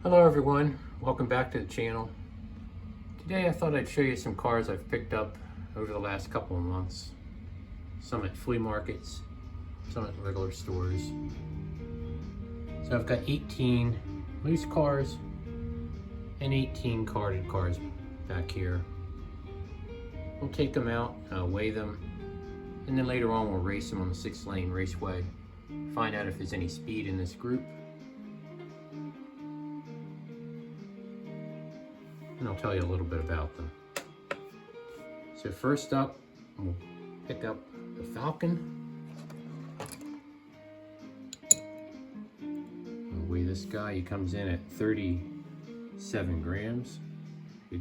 Hello everyone, welcome back to the channel. Today I thought I'd show you some cars I've picked up over the last couple of months. Some at flea markets, some at regular stores. So I've got 18 loose cars and 18 carded cars back here. We'll take them out, weigh them, and then later on we'll race them on the 6-lane raceway. Find out if there's any speed in this group. And I'll tell you a little bit about them. So first up, we'll pick up the Falcon. We'll weigh this guy. He comes in at 37 grams.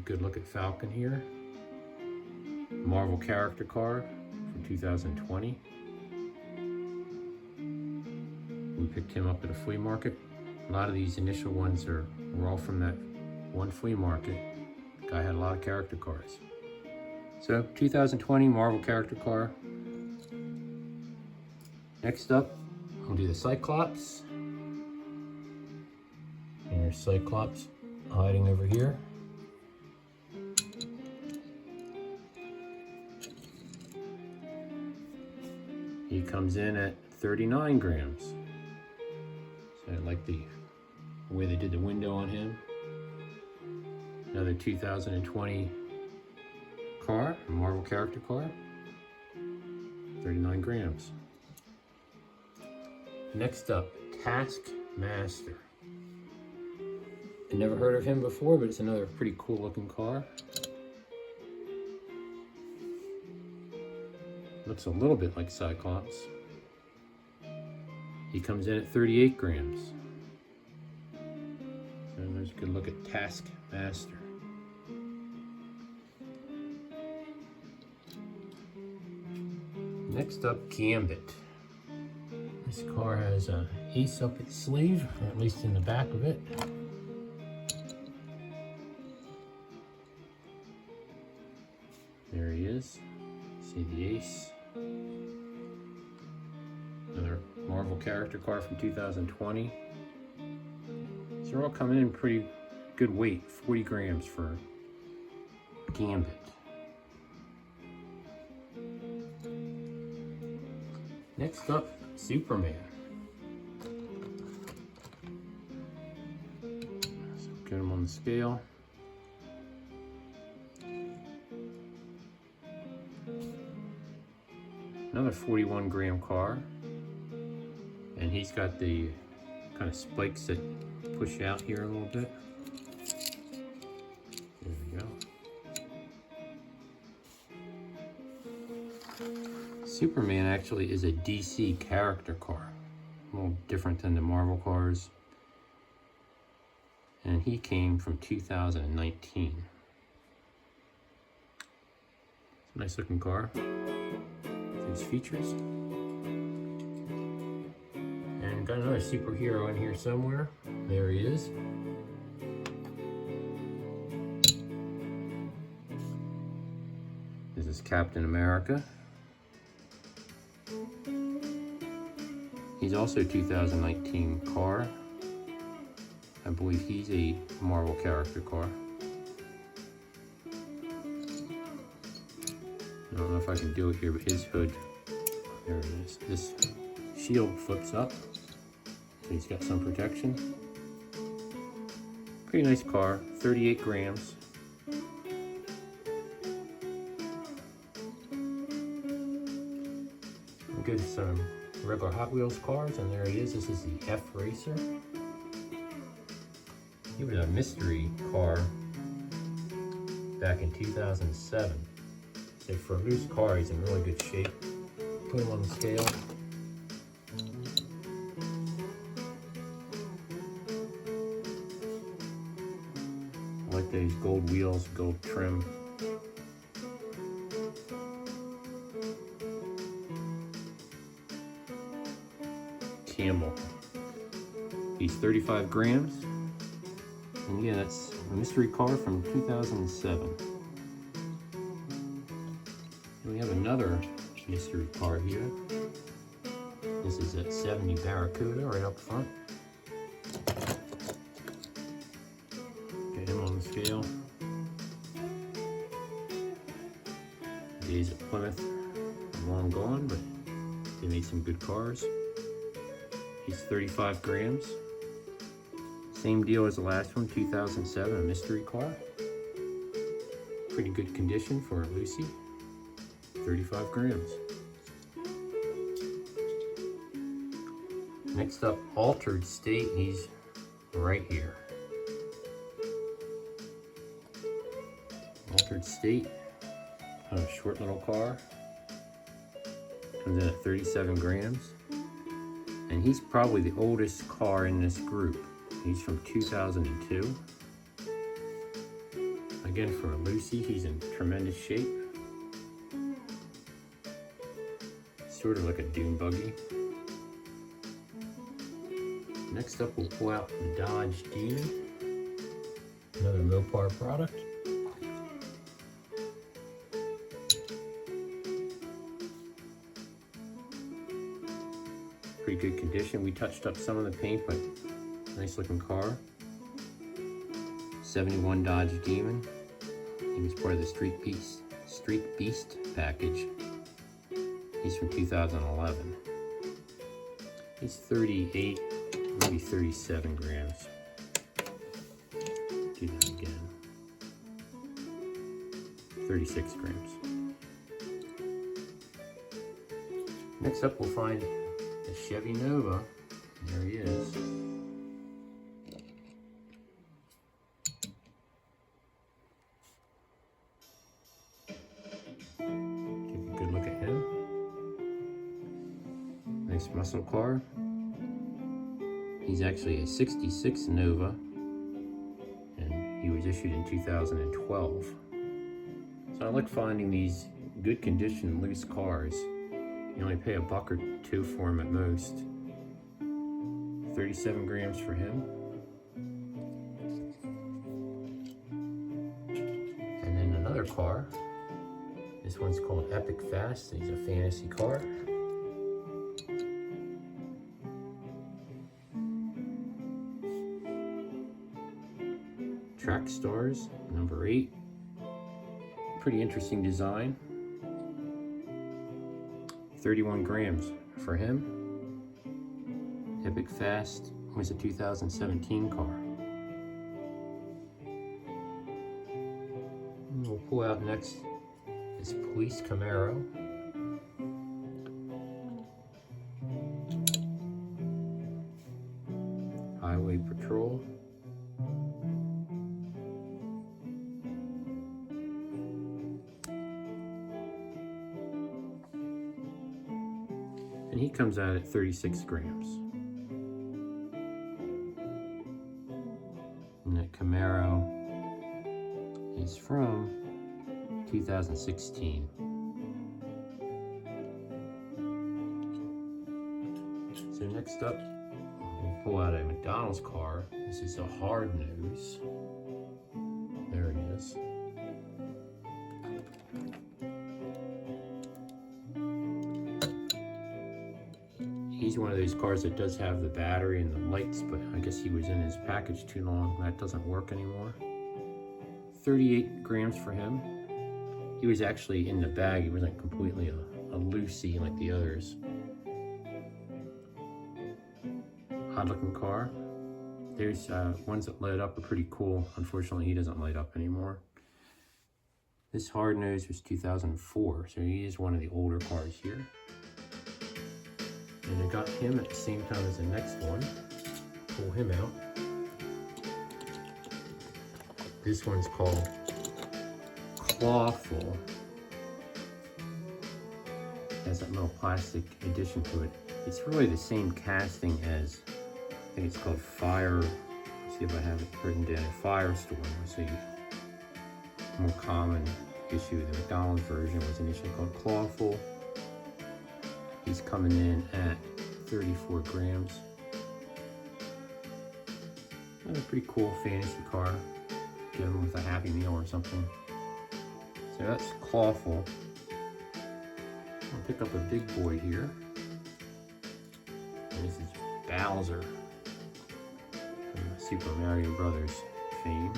Good look at Falcon here. Marvel character car from 2020. We picked him up at a flea market. A lot of these initial ones were all from that one flea market. Guy had a lot of character cars. So 2020 Marvel character car. Next up, we'll do the Cyclops. And there's Cyclops hiding over here. He comes in at 39 grams. So I like the way they did the window on him. Another 2020 car, a Marvel character car, 39 grams. Next up, Taskmaster. I never heard of him before, but it's another pretty cool looking car. Looks a little bit like Cyclops. He comes in at 38 grams. So there's a good look at Taskmaster. Next up, Gambit. This car has an ace up its sleeve, or at least in the back of it. There he is. See the ace. Another Marvel character car from 2020. These are all coming in pretty good weight, 40 grams for Gambit. Next up, Superman. So get him on the scale. Another 41 gram car. And he's got the kind of spikes that push out here a little bit. There we go. Superman actually is a DC character car, a little different than the Marvel cars, and he came from 2019. It's a nice looking car. These features, and got another superhero in here somewhere. There he is. This is Captain America. He's also a 2019 car. I believe he's a Marvel character car. I don't know if I can do it here, but his hood, there it is. This shield flips up, so he's got some protection. Pretty nice car, 38 grams. We'll get some regular Hot Wheels cars, and there he is. This is the F Racer. He was a mystery car back in 2007. So for a loose car, he's in really good shape. Put him on the scale. I like these gold wheels, gold trim. Campbell. He's 35 grams. And yeah, that's a mystery car from 2007. And we have another mystery car here. This is a 70 Barracuda right up front. sliding scale. Days at Plymouth are long gone, but they made some good cars. He's 35 grams. Same deal as the last one, 2007, a mystery car. Pretty good condition for a Lucy, 35 grams. Next up, Altered State, he's right here. Altered State, a short little car. Comes in at 37 grams. And he's probably the oldest car in this group. He's from 2002. Again, for a Lucy, he's in tremendous shape. Sort of like a dune buggy. Next up, we'll pull out the Dodge Demon. Another Mopar product. Pretty good condition. We touched up some of the paint, but nice looking car. 71 Dodge Demon. He was part of the Street Beast package. He's from 2011. He's 38, maybe 37 grams. Do that again. 36 grams. Next up, we'll find the Chevy Nova. There he is. Good look at him. Nice muscle car. He's actually a 66 Nova, and he was issued in 2012. So I like finding these good condition loose cars. You only pay $1 or $2 for him at most. 37 grams for him. And then another car. This one's called Epic Fast. He's a fantasy car. Track Stars, number 8. Pretty interesting design. 31 grams for him. Epic Fast was a 2017 car. And we'll pull out next this Police Camaro. Highway Patrol. And he comes out at 36 grams. And that Camaro is from 2016. So next up, we'll pull out a McDonald's car. This is a hard nose. There it is. He's one of those cars that does have the battery and the lights, but I guess he was in his package too long. That doesn't work anymore. 38 grams for him. He was actually in the bag. He wasn't completely a Lucy like the others. Odd looking car. There's ones that light up are pretty cool. Unfortunately, he doesn't light up anymore. This hard nose was 2004, so he is one of the older cars here. And I got him at the same time as the next one. Pull him out. This one's called Clawful. Has that little plastic addition to it. It's really the same casting as, I think it's called Fire. Let's see if I have it written down. Firestorm. It's a more common issue. The McDonald's version was initially called Clawful. He's coming in at 34 grams. And a pretty cool fantasy car. Give him with a Happy Meal or something. So that's Clawful. I'll pick up a big boy here. And this is Bowser from Super Mario Brothers fame.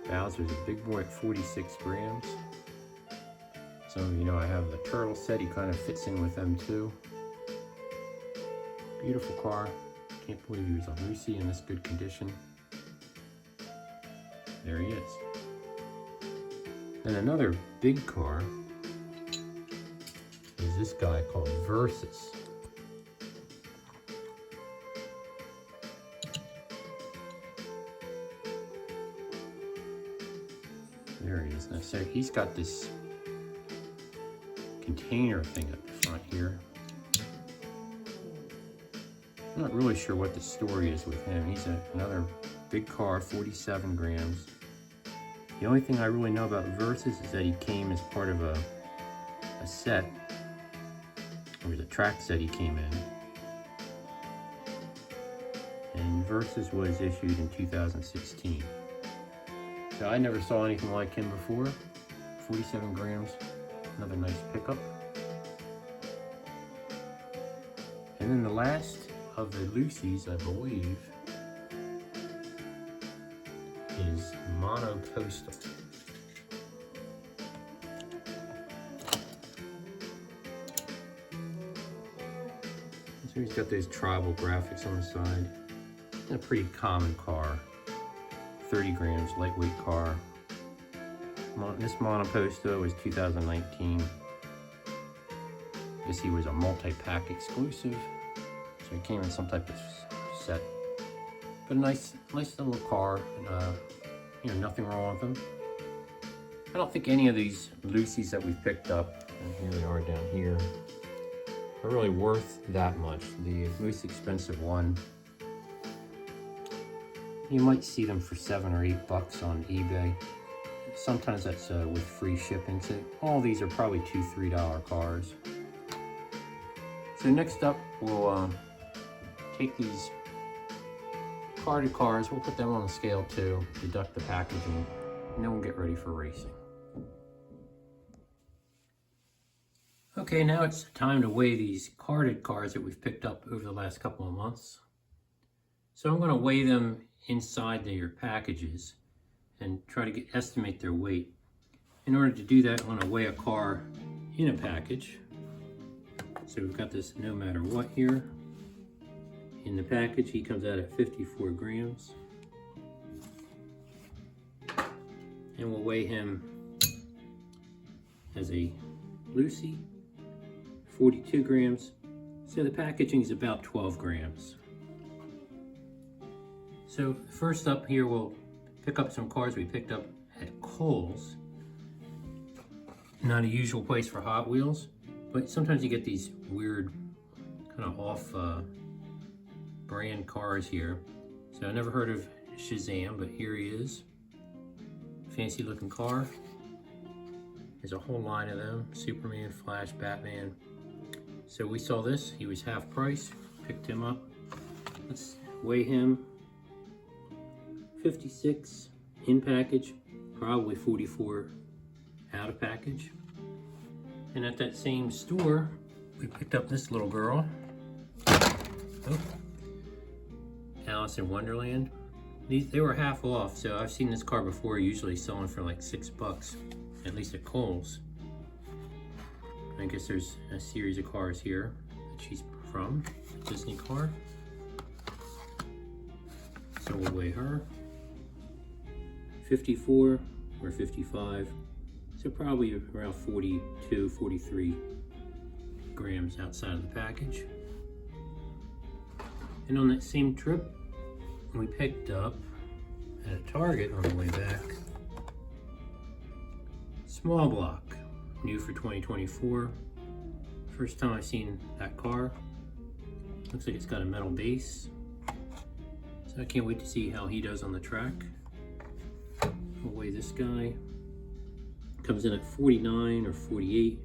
Bowser's a big boy at 46 grams. Some of you know I have the turtle set. He kind of fits in with them too. Beautiful car. Can't believe he was a Lucy in this good condition. There he is. And another big car is this guy called Versus. There he is. Now, so he's got this container thing at the front here. I'm not really sure what the story is with him. He's another big car, 47 grams. The only thing I really know about Versus is that he came as part of a set. It was a track set he came in. And Versus was issued in 2016. So I never saw anything like him before. 47 grams, another nice pickup. And then the last of the Lucys, I believe, is Mono Coastal. So he's got those tribal graphics on the side. A pretty common car. 30 grams, lightweight car. This Monoposto was 2019. I guess he was a multi-pack exclusive. So he came in some type of set. But a nice little car, and you know, nothing wrong with them. I don't think any of these Lucys that we've picked up, and here they are down here, are really worth that much. The most expensive one, you might see them for $7 or $8 on eBay. Sometimes that's with free shipping. So all these are probably $2, $3 cars. So next up, we'll take these carded cars, we'll put them on the scale too, deduct the packaging, and then we'll get ready for racing. Okay, now it's time to weigh these carded cars that we've picked up over the last couple of months. So I'm going to weigh them inside their packages and try to estimate their weight. In order to do that, I want to weigh a car in a package. So we've got this no matter what here. In the package, he comes out at 54 grams. And we'll weigh him as a Lucy, 42 grams. So the packaging is about 12 grams. So first up here, we'll pick up some cars we picked up at Kohl's. Not a usual place for Hot Wheels, but sometimes you get these weird kind of off brand cars here. So I never heard of Shazam, but here he is. Fancy looking car. There's a whole line of them. Superman, Flash, Batman. So we saw this, he was half price, picked him up. Let's weigh him. 56 in package, probably 44 out of package. And at that same store, we picked up this little girl. Oh. Alice in Wonderland. They were half off, so I've seen this car before, usually selling for like $6, at least at Kohl's. I guess there's a series of cars here that she's from, a Disney car. So we'll weigh her. 54 or 55, so probably around 42, 43 grams outside of the package. And on that same trip, we picked up at a Target on the way back, small block, new for 2024. First time I've seen that car. Looks like it's got a metal base. So I can't wait to see how he does on the track. We'll weigh this guy. Comes in at 49 or 48,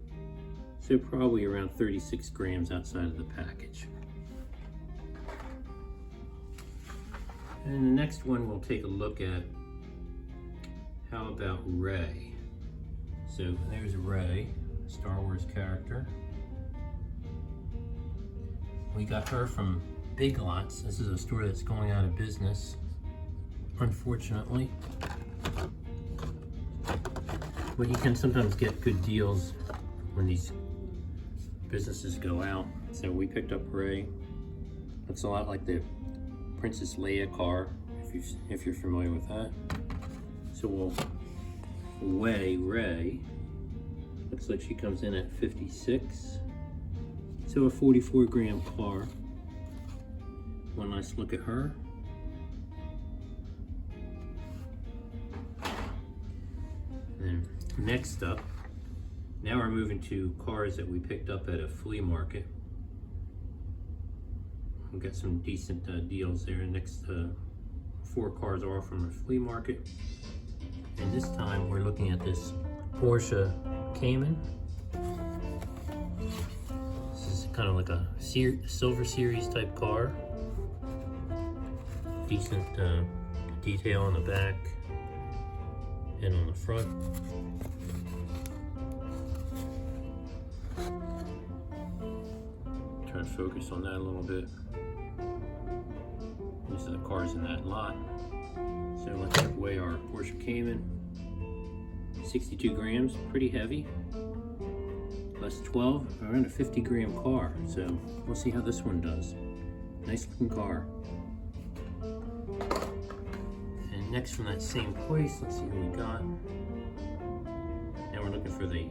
so probably around 36 grams outside of the package. And the next one we'll take a look at, how about Rey? So there's Rey, Star Wars character. We got her from Big Lots. This is a store that's going out of business, unfortunately. But you can sometimes get good deals when these businesses go out. So we picked up Ray. Looks a lot like the Princess Leia car, if you're familiar with that. So we'll weigh Ray. Looks like she comes in at 56. So a 44-gram car. One nice look at her. And next up, now we're moving to cars that we picked up at a flea market. We've got some decent deals there. Next 4 cars are from the flea market. And this time we're looking at this Porsche Cayman. This is kind of like a Silver Series type car. Decent detail on the back and on the front. Try to focus on that a little bit. These are the cars in that lot. So let's weigh our Porsche Cayman. 62 grams, pretty heavy. Plus 12, around a 50-gram car. So we'll see how this one does. Nice looking car. And next from that same place, let's see who we got. Now we're looking for the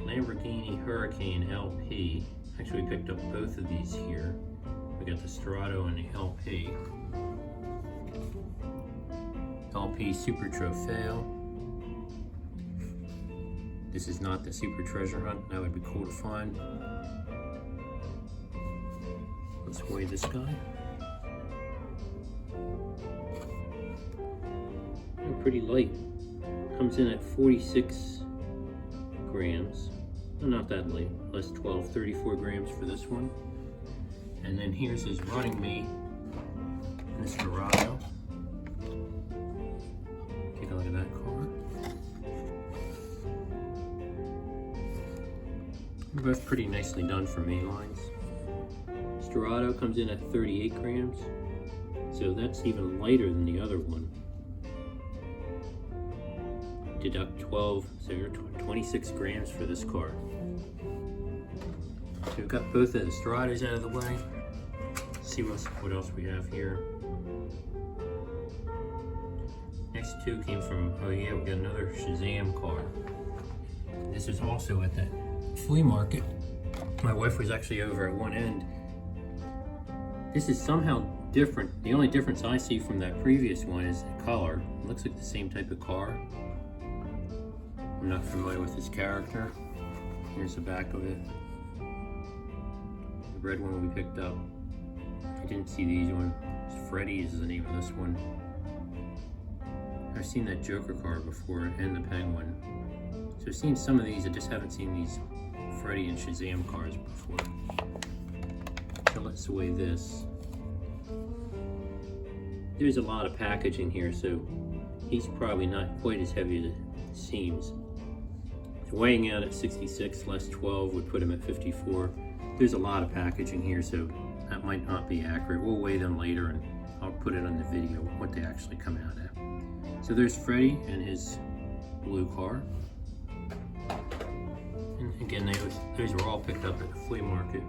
Lamborghini Huracan LP. Actually, we picked up both of these here. We got the Strato and the LP. LP Super Trofeo. This is not the Super Treasure Hunt. That would be cool to find. Let's weigh this guy. Pretty light. Comes in at 46 grams. Well, not that light. Plus 12, 34 grams for this one. And then here's his running mate, Mr. Rado. Take a look at that car. They're both pretty nicely done for main lines. Strato comes in at 38 grams, so that's even lighter than the other one. Deduct 12, so you're 26 grams for this car. So we've got both of the Stratos out of the way. Let's see what else we have here. Next 2 came from, oh yeah, we got another Shazam car. This is also at that flea market. My wife was actually over at one end. This is somehow different. The only difference I see from that previous one is the color. It looks like the same type of car. I'm not familiar with this character. Here's the back of it. The red one we picked up. I didn't see these ones. Freddy is the name of this one. I've seen that Joker car before and the Penguin. So I've seen some of these, I just haven't seen these Freddy and Shazam cars before. So let's weigh this. There's a lot of packaging here, so he's probably not quite as heavy as it seems. Weighing out at 66 less 12 would put him at 54. There's a lot of packaging here, so that might not be accurate. We'll weigh them later and I'll put it on the video what they actually come out at. So there's Freddy and his blue car. And again, those were all picked up at the flea market.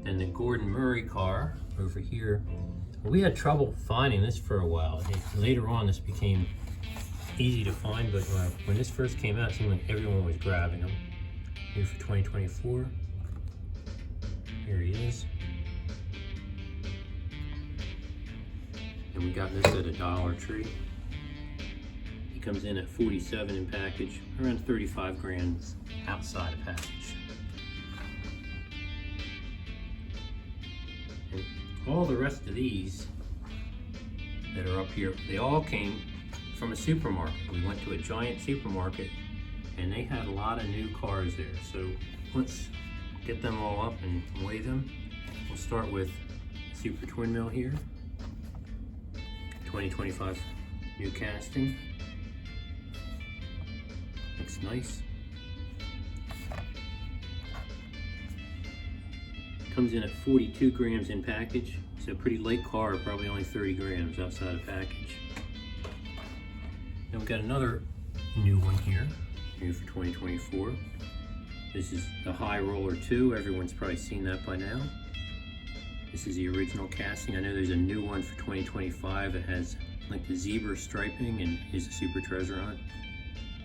And the Gordon Murray car over here. We had trouble finding this for a while. Later on, this became easy to find, but when this first came out, it seemed like everyone was grabbing them. Here for 2024. Here he is. And we got this at a Dollar Tree. He comes in at 47 in package, around 35 grams outside of package. And all the rest of these that are up here, they all came from a supermarket. We went to a giant supermarket and they had a lot of new cars there. So let's get them all up and weigh them. We'll start with Super Twin Mill here. 2025 new casting. Looks nice. Comes in at 42 grams in package. So a pretty light car, probably only 30 grams outside of package. Then we've got another new one here, new for 2024. This is the High Roller 2. Everyone's probably seen that by now. This is the original casting. I know there's a new one for 2025 that has like the zebra striping and is a super treasure on it.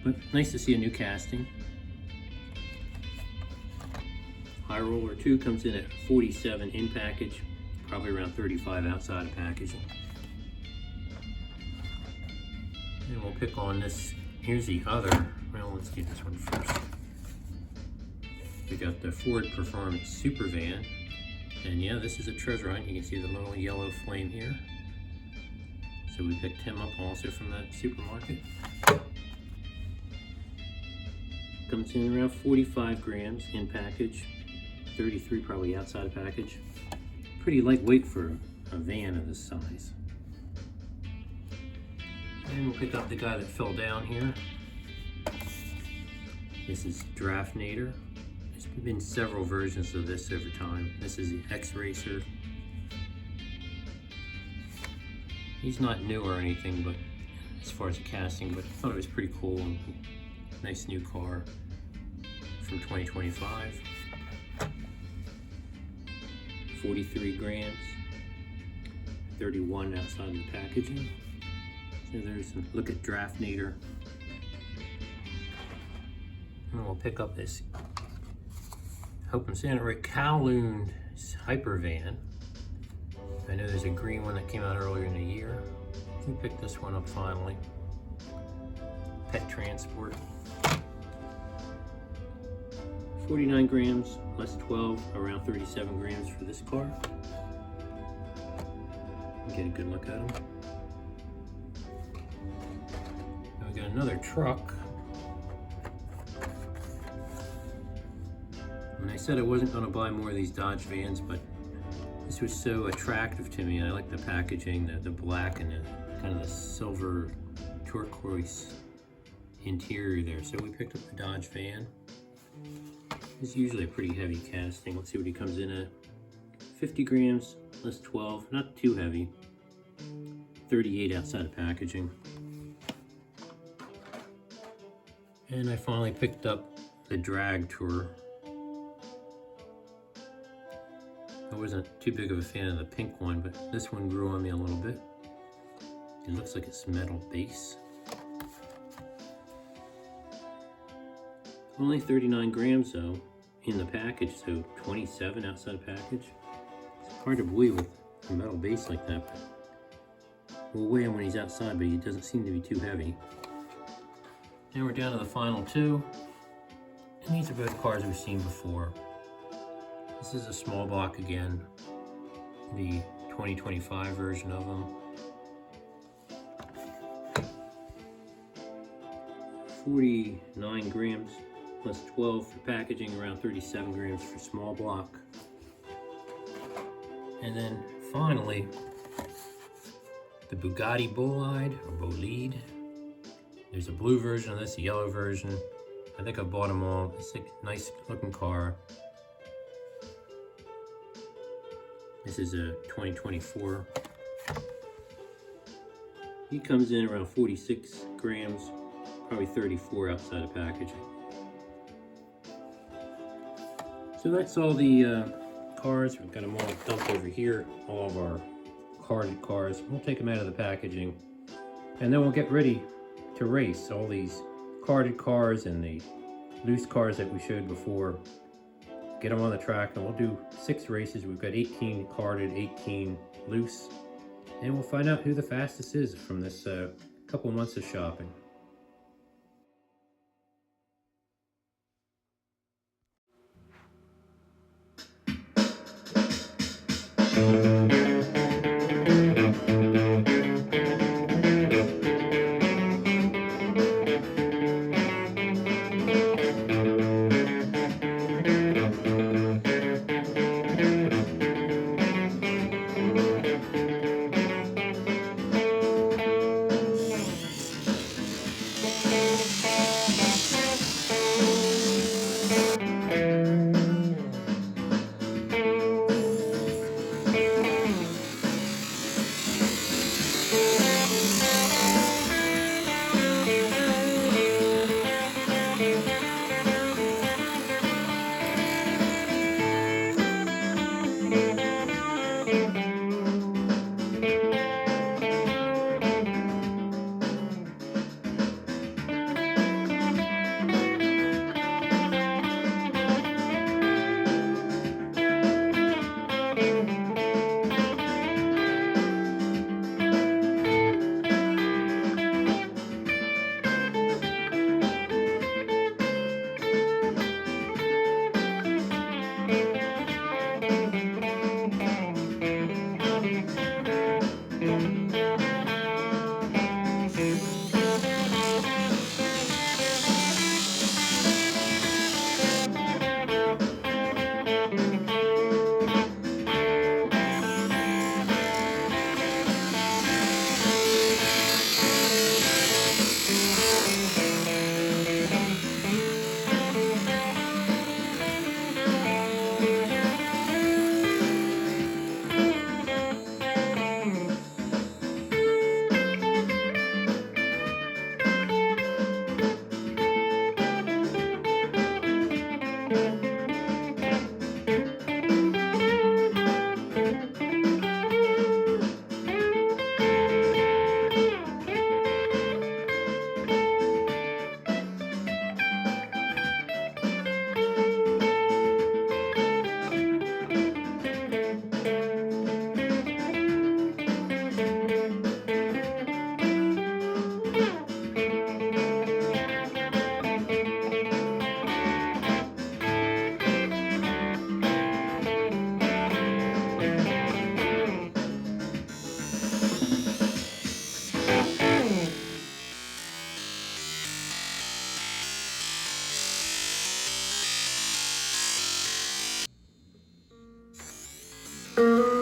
But nice to see a new casting. High Roller 2 comes in at 47 in package, probably around 35 outside of packaging. And we'll pick on this. Here's the other. Well, let's do this one first. We got the Ford Performance Super Van. And yeah, this is a treasure hunt. You can see the little yellow flame here. So we picked him up also from that supermarket. Comes in around 45 grams in package. 33 probably outside of package. Pretty lightweight for a van of this size. And we'll pick up the guy that fell down here. This is Draftnator. There's been several versions of this over time. This is the X-Racer. He's not new or anything, but as far as the casting, but I thought it was pretty cool and nice new car from 2025. 43 grams, 31 outside of the packaging. So there's a look at Draftnator. And we'll pick up this, hope I'm saying it right, Kowloon Hypervan. I know there's a green one that came out earlier in the year. We picked this one up finally. Pet transport. 49 grams, less 12, around 37 grams for this car. Get a good look at them. Now we got another truck. And I said I wasn't going to buy more of these Dodge vans, but this was so attractive to me. I like the packaging, the black and the kind of the silver turquoise interior there. So we picked up the Dodge van. It's usually a pretty heavy casting. Let's see what he comes in at. 50 grams, less 12, not too heavy. 38 outside of packaging. And I finally picked up the Drag Tour. I wasn't too big of a fan of the pink one, but this one grew on me a little bit. It looks like it's metal base. Only 39 grams though in the package, so 27 outside of package. It's hard to believe with a metal base like that, but we'll weigh him when he's outside, but he doesn't seem to be too heavy. Now we're down to the final two, and these are both cars we've seen before. This is a small block again, the 2025 version of them. 49 grams, plus 12 for packaging, around 37 grams for small block. And then finally, the Bugatti Bolide, or Bolide. There's a blue version of this, a yellow version. I think I bought them all. It's a nice looking car. This is a 2024. He comes in around 46 grams, probably 34 outside of packaging. So that's all the cars. We've got them all dumped over here, all of our carded cars. We'll take them out of the packaging, and then we'll get ready to race all these carded cars and the loose cars that we showed before. Get them on the track, and we'll do 6 races. We've got 18 carded, 18 loose, and we'll find out who the fastest is from this couple months of shopping. much.